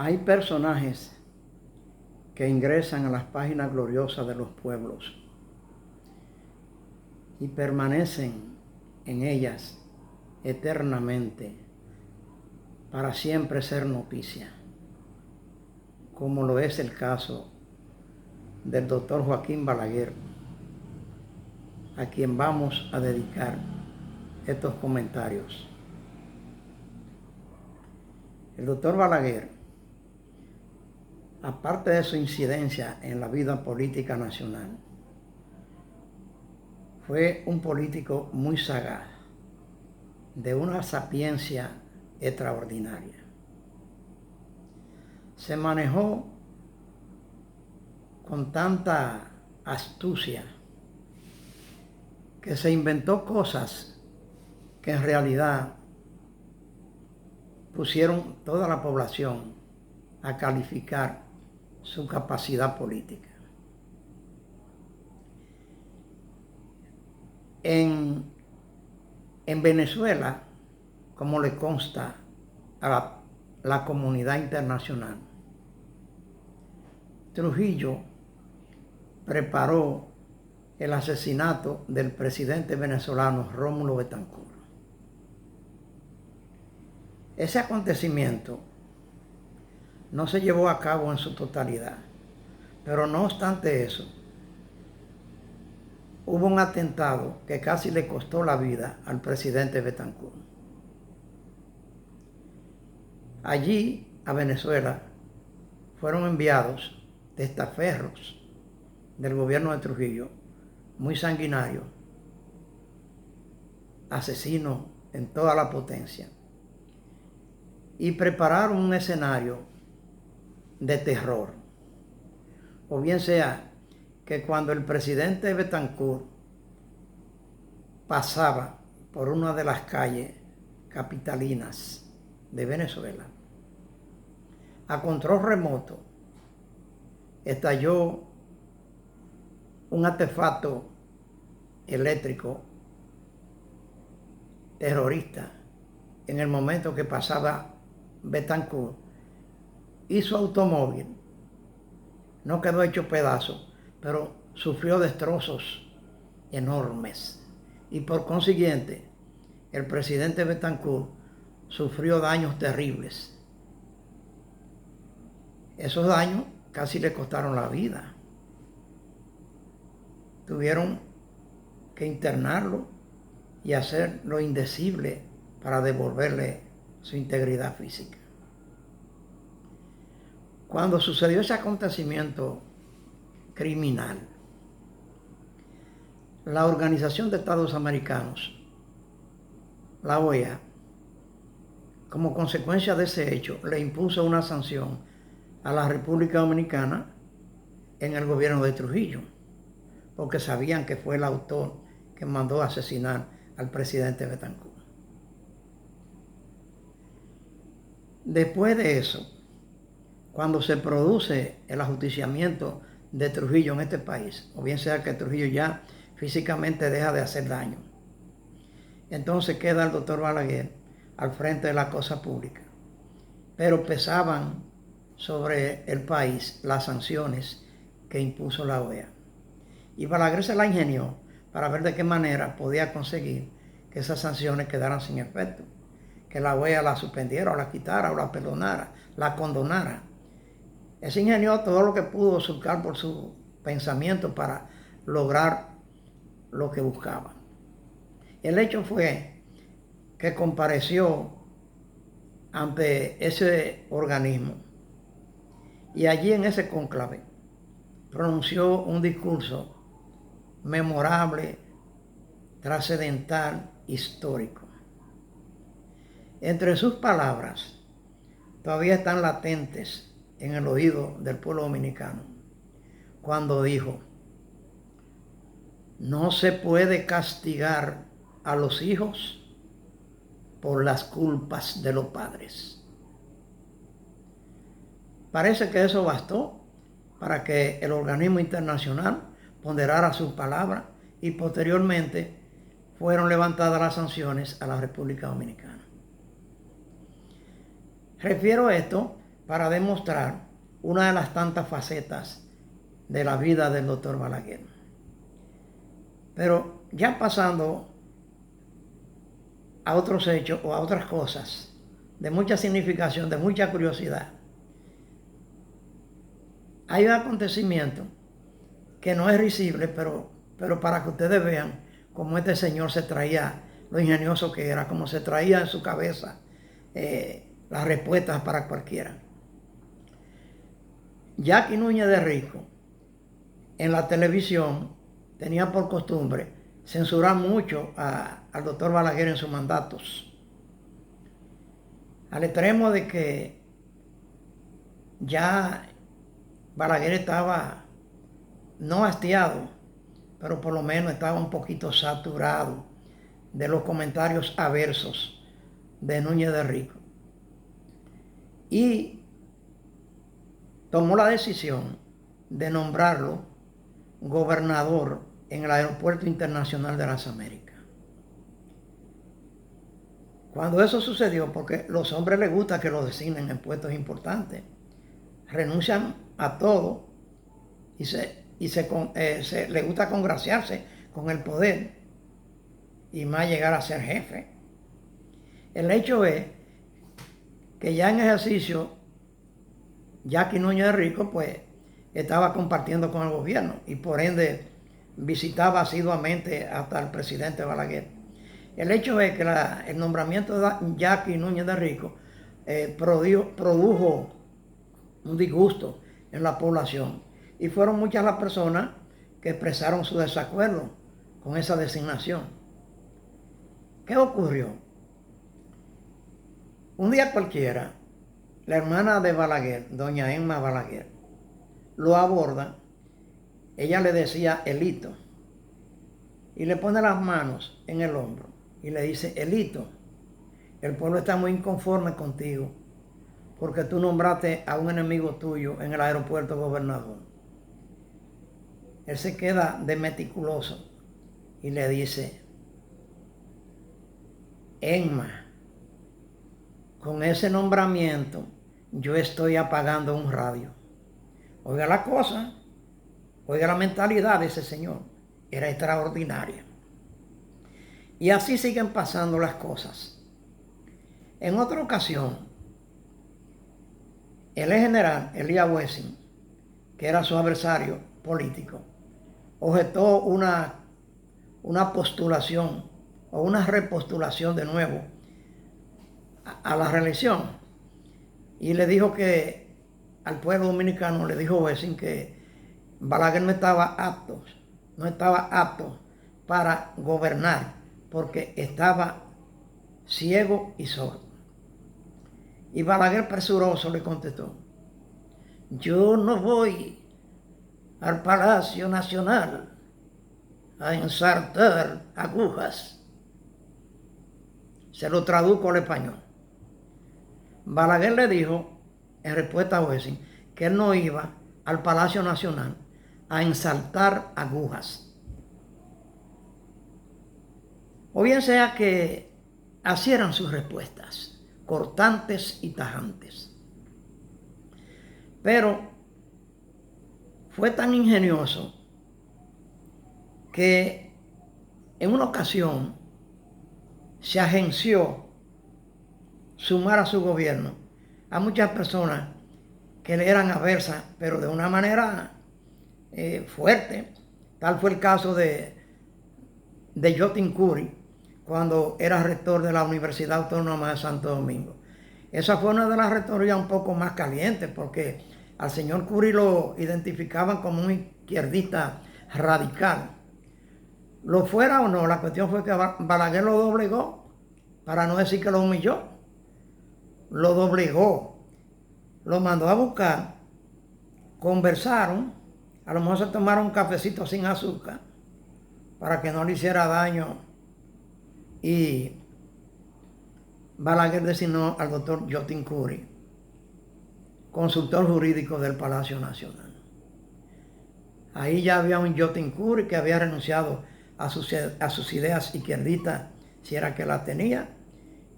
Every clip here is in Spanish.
Hay personajes que ingresan a las páginas gloriosas de los pueblos y permanecen en ellas eternamente para siempre ser noticia, como lo es el caso del doctor Joaquín Balaguer, a quien vamos a dedicar estos comentarios. El doctor Balaguer, aparte de su incidencia en la vida política nacional, fue un político muy sagaz, de una sapiencia extraordinaria. Se manejó con tanta astucia que se inventó cosas que en realidad pusieron toda la población a calificar su capacidad política. En Venezuela, como le consta a la comunidad internacional, Trujillo preparó el asesinato del presidente venezolano Rómulo Betancourt. Ese acontecimiento no se llevó a cabo en su totalidad, pero no obstante eso, hubo un atentado que casi le costó la vida al presidente Betancourt. Allí, a Venezuela, fueron enviados testaferros del gobierno de Trujillo, muy sanguinarios, asesinos en toda la potencia, y prepararon un escenario de terror. O bien sea que cuando el presidente Betancourt pasaba por una de las calles capitalinas de Venezuela, a control remoto estalló un artefacto eléctrico terrorista en el momento que pasaba Betancourt, y su automóvil no quedó hecho pedazos, pero sufrió destrozos enormes, y por consiguiente el presidente Betancourt sufrió daños terribles. Esos daños casi le costaron la vida. Tuvieron que internarlo y hacer lo indecible para devolverle su integridad física. Cuando sucedió ese acontecimiento criminal, la Organización de Estados Americanos, la OEA, como consecuencia de ese hecho, le impuso una sanción a la República Dominicana en el gobierno de Trujillo, porque sabían que fue el autor que mandó a asesinar al presidente Betancourt. Después de eso, cuando se produce el ajusticiamiento de Trujillo en este país, o bien sea que Trujillo ya físicamente deja de hacer daño, entonces queda el doctor Balaguer al frente de la cosa pública. Pero pesaban sobre el país las sanciones que impuso la OEA. Y Balaguer se la ingenió para ver de qué manera podía conseguir que esas sanciones quedaran sin efecto, que la OEA la suspendiera o la quitara o la perdonara, la condonara. Él se ingenió todo lo que pudo surcar por su pensamiento para lograr lo que buscaba. El hecho fue que compareció ante ese organismo y allí en ese cónclave pronunció un discurso memorable, trascendental, histórico. Entre sus palabras todavía están latentes en el oído del pueblo dominicano cuando dijo: no se puede castigar a los hijos por las culpas de los padres. Parece que eso bastó para que el organismo internacional ponderara sus palabras y posteriormente fueron levantadas las sanciones a la República Dominicana. Refiero esto para demostrar una de las tantas facetas de la vida del doctor Balaguer. Pero ya pasando a otros hechos o a otras cosas de mucha significación, de mucha curiosidad, hay un acontecimiento que no es risible, pero para que ustedes vean cómo este señor se traía, lo ingenioso que era, cómo se traía en su cabeza las respuestas para cualquiera. Jackie Núñez de Rico, en la televisión, tenía por costumbre censurar mucho al doctor Balaguer en sus mandatos, al extremo de que ya Balaguer estaba no hastiado, pero por lo menos estaba un poquito saturado de los comentarios aversos de Núñez de Rico. Y tomó la decisión de nombrarlo gobernador en el Aeropuerto Internacional de las Américas. Cuando eso sucedió, porque a los hombres les gusta que lo designen en puestos importantes, renuncian a todo y les gusta congraciarse con el poder y más llegar a ser jefe. El hecho es que ya en ejercicio Jackie Núñez de Rico pues estaba compartiendo con el gobierno y por ende visitaba asiduamente hasta el presidente Balaguer. El hecho es que el nombramiento de Jackie Núñez de Rico produjo un disgusto en la población y fueron muchas las personas que expresaron su desacuerdo con esa designación. ¿Qué ocurrió? Un día cualquiera, la hermana de Balaguer, doña Emma Balaguer, lo aborda. Ella le decía Elito y le pone las manos en el hombro y le dice: Elito, el pueblo está muy inconforme contigo porque tú nombraste a un enemigo tuyo en el aeropuerto gobernador. Él se queda de meticuloso y le dice: Emma, con ese nombramiento yo estoy apagando un radio. Oiga la cosa, oiga la mentalidad de ese señor, era extraordinaria. Y así siguen pasando las cosas. En otra ocasión, el ex general Elías Wessing, que era su adversario político, objetó una postulación o una repostulación de nuevo a la reelección y le dijo que al pueblo dominicano, le dijo Wessing que Balaguer no estaba apto para gobernar porque estaba ciego y sordo. Y Balaguer presuroso le contestó: yo no voy al Palacio Nacional a ensartar agujas. Se lo traduzco al español. Balaguer le dijo, en respuesta a Wessing, que él no iba al Palacio Nacional a ensartar agujas. O bien sea que así eran sus respuestas, cortantes y tajantes. Pero fue tan ingenioso que en una ocasión se agenció sumar a su gobierno a muchas personas que le eran aversas, pero de una manera fuerte. Tal fue el caso de Jotin Curi, cuando era rector de la Universidad Autónoma de Santo Domingo. Esa fue una de las rectorías un poco más calientes, porque al señor Curi lo identificaban como un izquierdista radical. Lo fuera o no, la cuestión fue que Balaguer lo doblegó, para no decir que lo humilló. Lo doblegó, lo mandó a buscar, conversaron, a lo mejor se tomaron un cafecito sin azúcar para que no le hiciera daño y Balaguer designó al doctor Jotin Curi, consultor jurídico del Palacio Nacional. Ahí ya había un Jotin Curi que había renunciado a sus ideas izquierdistas, si era que las tenía,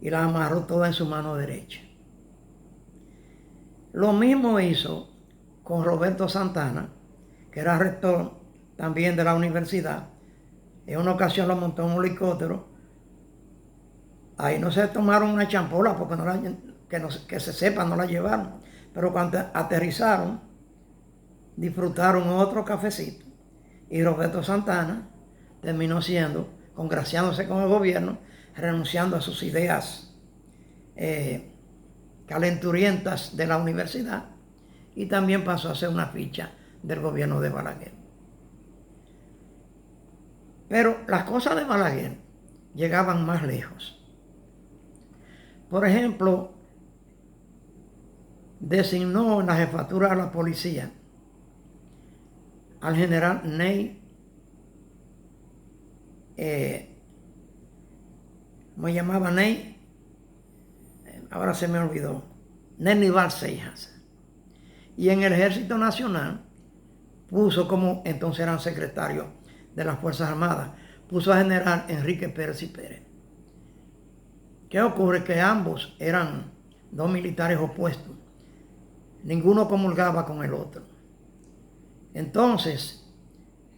y las amarró todas en su mano derecha. Lo mismo hizo con Roberto Santana, que era rector también de la universidad. En una ocasión lo montó en un helicóptero. Ahí no se tomaron una champola porque que se sepa no la llevaron. Pero cuando aterrizaron, disfrutaron otro cafecito. Y Roberto Santana terminó congraciándose con el gobierno, renunciando a sus ideas calenturientas de la universidad, y también pasó a ser una ficha del gobierno de Balaguer. Pero las cosas de Balaguer llegaban más lejos. Por ejemplo, designó en la jefatura de la policía al general Ney, me llamaba Ney, ahora se me olvidó, Nenival Seijas. Y en el Ejército Nacional puso, como entonces eran secretarios de las Fuerzas Armadas, puso a general Enrique Pérez y Pérez. ¿Qué ocurre? Que ambos eran dos militares opuestos. Ninguno comulgaba con el otro. Entonces,